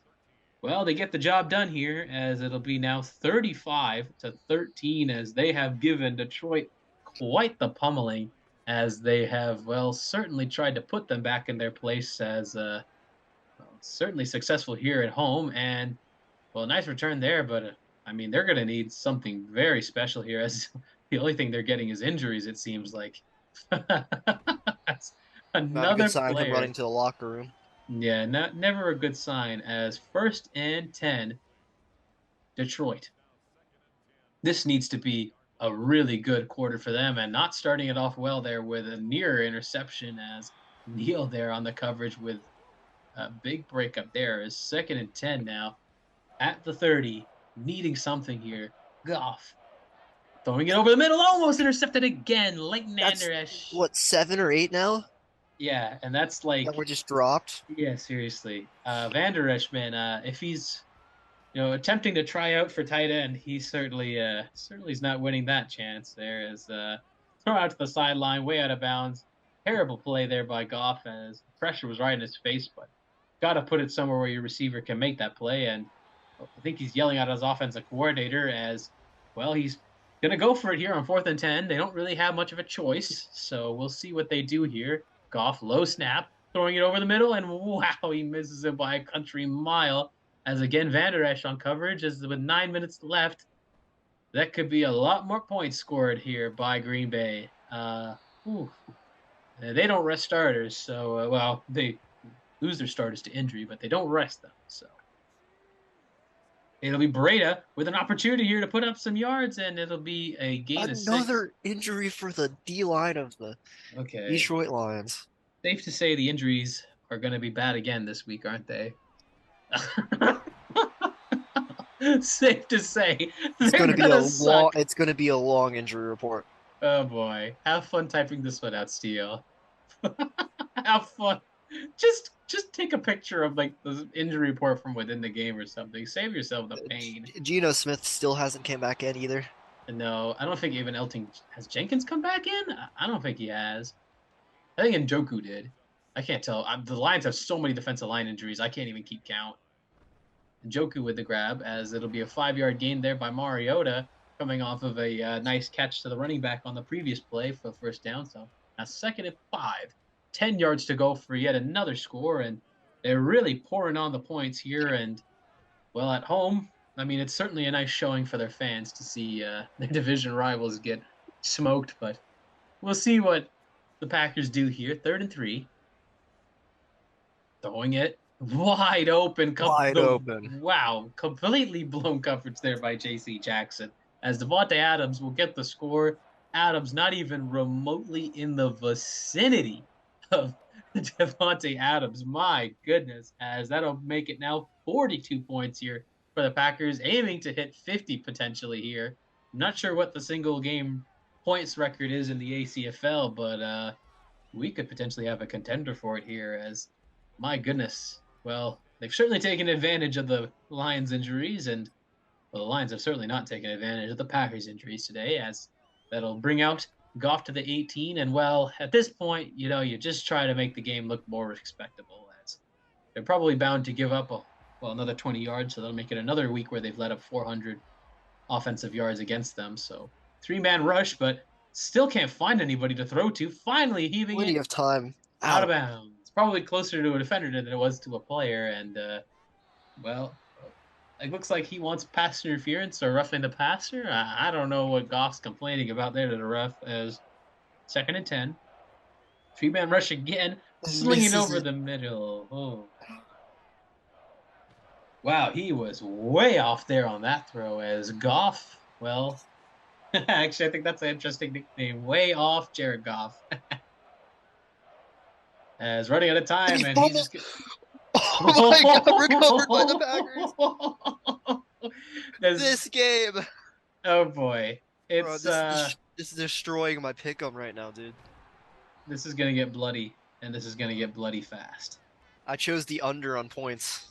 well, they get the job done here, as it'll be now 35-13, as they have given Detroit quite the pummeling, as they have, well, certainly tried to put them back in their place, as it's certainly successful here at home, and well, nice return there, but I mean, they're going to need something very special here, as the only thing they're getting is injuries. It seems like that's Not a good another sign him player. running to the locker room. Yeah, never a good sign. As 1st and 10, Detroit. This needs to be a really good quarter for them, and not starting it off well there with a near interception as Neal there on the coverage with a big breakup there. Is 2nd and 10 now at the 30, needing something here. Goff throwing it over the middle, almost intercepted again. Leighton That's Anderesh. what, 7 or 8 now Yeah, and that's that like, were just dropped. yeah, seriously. Van Der Esch, man, if he's attempting to try out for tight end, he certainly is not winning that chance. There is throw out to the sideline, way out of bounds. Terrible play there by Goff, as the pressure was right in his face, but got to put it somewhere where your receiver can make that play. And I think he's yelling at his offensive coordinator as well. He's going to go for it here on 4th and 10. They don't really have much of a choice, so we'll see what they do here. Goff, low snap, throwing it over the middle, and wow, he misses it by a country mile. As again, Van Der Esch on coverage, as with 9 minutes left, that could be a lot more points scored here by Green Bay. They don't rest starters, so well, they lose their starters to injury, but they don't rest them. So it'll be Breda with an opportunity here to put up some yards, and it'll be a gain of 6. Another injury for the D line of the Okay, Detroit Lions. safe to say the injuries are going to be bad again this week, aren't they? Safe to say It's they're going to be a suck. long. It's going to be a long injury report. Oh boy, have fun typing this one out, Steele. Have fun. Just take a picture of like the injury report from within the game or something. Save yourself the pain. Geno Smith still hasn't came back in either. No, I don't think even Elton has Jenkins come back in. I don't think he has. I think Njoku did. I can't tell. The Lions have so many defensive line injuries. I can't even keep count. Njoku with the grab, as it'll be a 5-yard gain there by Mariota, coming off of a nice catch to the running back on the previous play for the first down. So now 2nd and 5, 10 yards to go for yet another score, and they're really pouring on the points here. And well, at home, I mean, it's certainly a nice showing for their fans to see their division rivals get smoked. But we'll see what the Packers do here. 3rd and 3, throwing it wide open. Wide open. Wow, completely blown coverage there by J.C. Jackson, as Devontae Adams will get the score. Adams not even remotely in the vicinity of Devontae Adams. My goodness, as that'll make it now 42 points here for the Packers, aiming to hit 50 potentially here. I'm not sure what the single game points record is in the ACFL, but we could potentially have a contender for it here, as my goodness. Well, they've certainly taken advantage of the Lions' injuries, and well, the Lions have certainly not taken advantage of the Packers' injuries today, as that'll bring out Goff to the 18. And well, at this point, you just try to make the game look more respectable, as they're probably bound to give up another 20 yards, so that'll make it another week where they've let up 400 offensive yards against them. So 3-man rush, but still can't find anybody to throw to. Finally heaving Plenty it of time out of bounds. Probably closer to a defender than it was to a player, and well, it looks like he wants pass interference or roughing the passer. I don't know what Goff's complaining about there to the ref. As 2nd and 10, 3-man rush again, slinging over the middle. Oh, wow, he was way off there on that throw. As Goff, well, actually, I think that's an interesting nickname. Way off, Jared Goff. As running out of time, and he just oh my God, recovered by the Packers. This game. Oh boy, it's Bro, this is destroying my pick'em right now, dude. This is gonna get bloody, and this is gonna get bloody fast. I chose the under on points.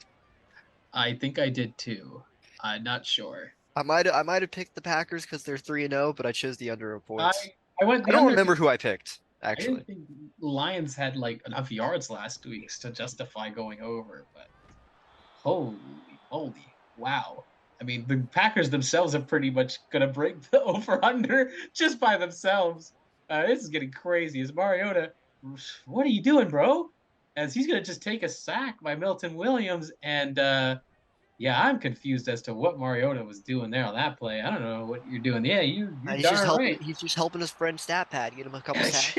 I think I did too. I'm not sure. I might have picked the Packers because they're 3-0, but I chose the under on points. I went. I don't remember who I picked. Actually, I didn't think Lions had like enough yards last week to justify going over, but holy moly, wow. I mean, the Packers themselves are pretty much gonna break the over/under just by themselves. This is getting crazy. As Mariota, what are you doing, bro? as he's going to just take a sack by Milton Williams. And yeah, I'm confused as to what Mariota was doing there on that play. I don't know what you're doing. Yeah, you're He's just darn helping. right. He's just helping his friend stat pad, get him a couple sacks,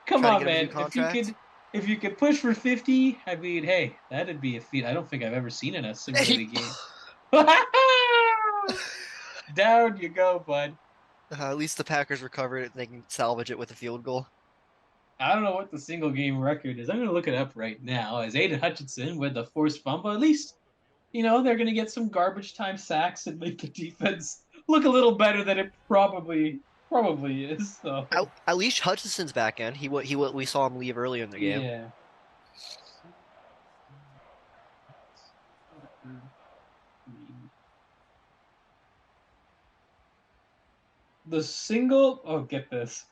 Come try to on, get him a new man. contract. If you could push for 50, I mean, hey, that'd be a feat. I don't think I've ever seen in a He, simulated game. Down you go, bud. at least the Packers recovered it. They can salvage it with a field goal. I don't know what the single game record is. I'm going to look it up right now. As Aiden Hutchinson with the forced fumble, at least, they're going to get some garbage time sacks and make the defense look a little better than it probably is. So, At least Hutchinson's back in. We saw him leave earlier in the game. yeah. Get this.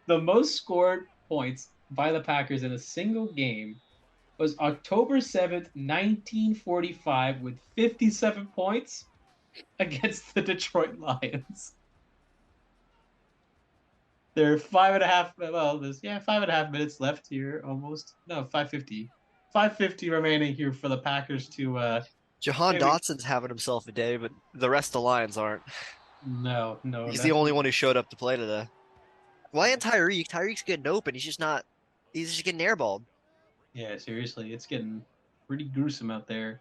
The most scored points by the Packers in a single game was October 7th, 1945, with 57 points against the Detroit Lions. There are 5.5, well, there's, 5.5 minutes left here almost. No, 5:50. 5:50 remaining here for the Packers to, Jahan maybe, Dotson's having himself a day, but the rest of the Lions aren't. no, He's the only definitely. one who showed up to play today. Why ain't Tyreek? Tyreek's getting open. He's just not. He's just getting airballed. Yeah, seriously, it's getting pretty gruesome out there.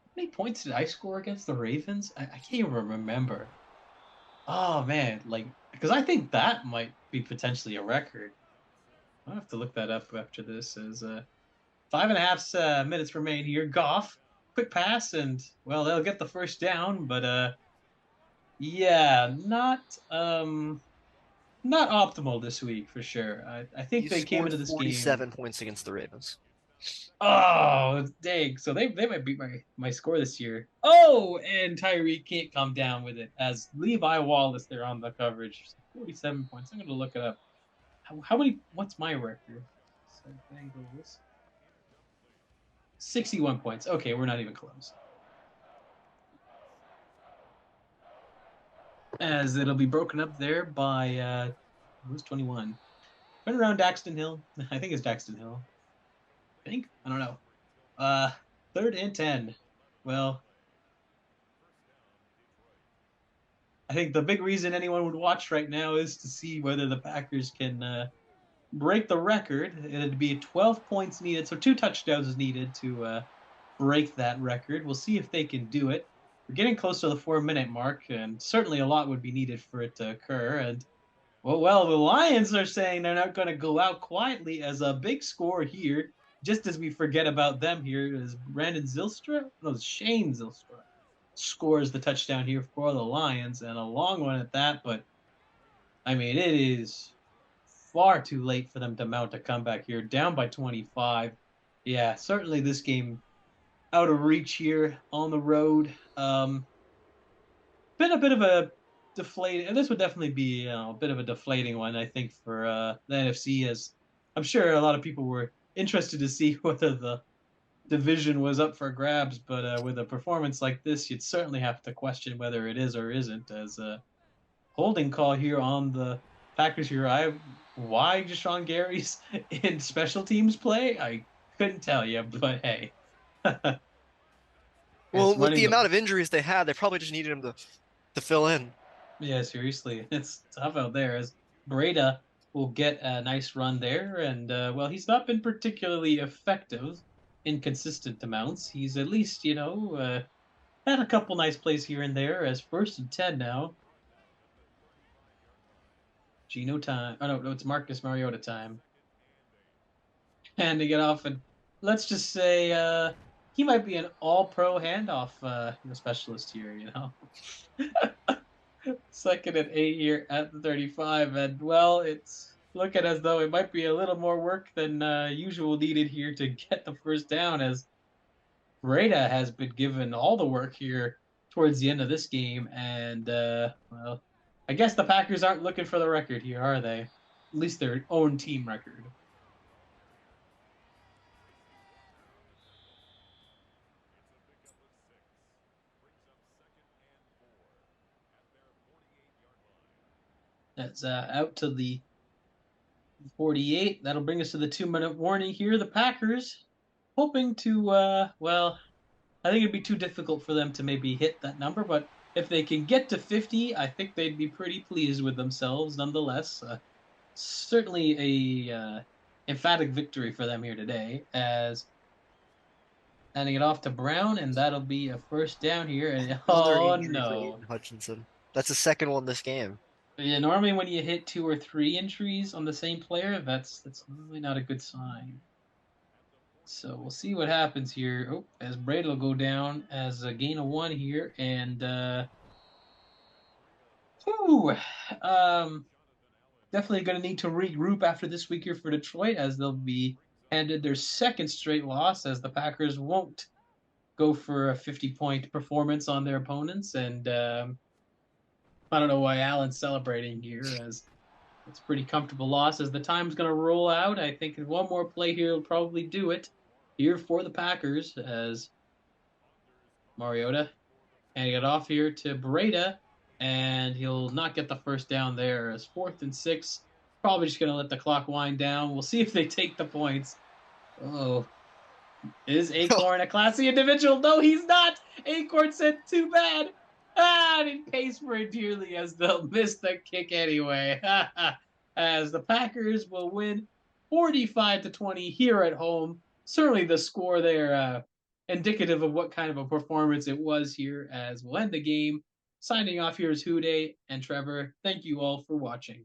How many points did I score against the Ravens? I can't even remember. Oh man, like because I think that might be potentially a record. I'll have to look that up after this. As 5.5 minutes remain here. Goff, quick pass, and well, they'll get the first down, but yeah, not optimal this week for sure. I think He they came scored into this game. 47 points against the Ravens. Oh, dang. So they might beat my score this year. Oh, and Tyreek can't come down with it as Levi Wallace there on the coverage. 47 points. I'm going to look it up. How many? What's my record? So Bengals. 61 points. Okay, we're not even close. As it'll be broken up there by who's 21? Run around Daxton Hill. I think it's Daxton Hill. I don't know. Uh, 3rd and 10. Well, I think the big reason anyone would watch right now is to see whether the Packers can break the record. It'd be 12 points needed, so 2 touchdowns is needed to break that record. We'll see if they can do it. We're getting close to the 4 minute mark, and certainly a lot would be needed for it to occur. And well, the Lions are saying they're not going to go out quietly as a big score here. Just as we forget about them here, is Brandon Zylstra? No, it's Shane Zylstra scores the touchdown here for the Lions, and a long one at that. But I mean, it is far too late for them to mount a comeback here, down by 25. Yeah, certainly this game out of reach here on the road. Been a bit of a deflating, and this would definitely be a bit of a deflating one, I think, for the NFC, as I'm sure a lot of people were interested to see whether the division was up for grabs. But with a performance like this, you'd certainly have to question whether it is or isn't, as a holding call here on the Packers here. Why Deshaun Gary's in special teams play? I couldn't tell you, but hey, it's Well, with running the the. amount of injuries they had, they probably just needed him to fill in. Yeah, seriously, it's tough out there. As Breda will get a nice run there, and well, he's not been particularly effective in consistent amounts. He's at least, had a couple nice plays here and there. As 1st and 10 now. Gino time. Oh no, it's Marcus Mariota time. Handing it off, and let's just say he might be an all-pro handoff specialist here. 2nd and 8 here at the 35, and well, it's looking as though it might be a little more work than usual needed here to get the first down, as Breda has been given all the work here towards the end of this game, and well, I guess the Packers aren't looking for the record here, are they? At least their own team record. That's out to the 48. That'll bring us to the 2-minute warning here. The Packers hoping to, well, I think it'd be too difficult for them to maybe hit that number, but if they can get to 50, I think they'd be pretty pleased with themselves nonetheless. Certainly a emphatic victory for them here today, as handing it off to Brown, and that'll be a first down here. And Another oh injury for no. Aiden Hutchinson. That's the second one this game. Yeah, normally when you hit 2 or 3 injuries on the same player, that's really not a good sign. So we'll see what happens here. Oh, as Brady will go down as a gain of 1 here, and whew, um, definitely going to need to regroup after this week here for Detroit, as they'll be handed their second straight loss, as the Packers won't go for a 50-point performance on their opponents, and I don't know why Allen's celebrating here, as it's a pretty comfortable loss. As the time's going to roll out, I think one more play here will probably do it here for the Packers, as Mariota handing it off here to Breda, and he'll not get the first down there. As 4th and 6, probably just going to let the clock wind down. We'll see if they take the points. Oh, is Acorn a classy individual? No, he's not. Acorn said, too bad. And it pays for it dearly, as they'll miss the kick anyway. As the Packers will win 45-20 here at home. Certainly the score there indicative of what kind of a performance it was here, as we'll end the game. Signing off here is Whodey and Trevor. Thank you all for watching.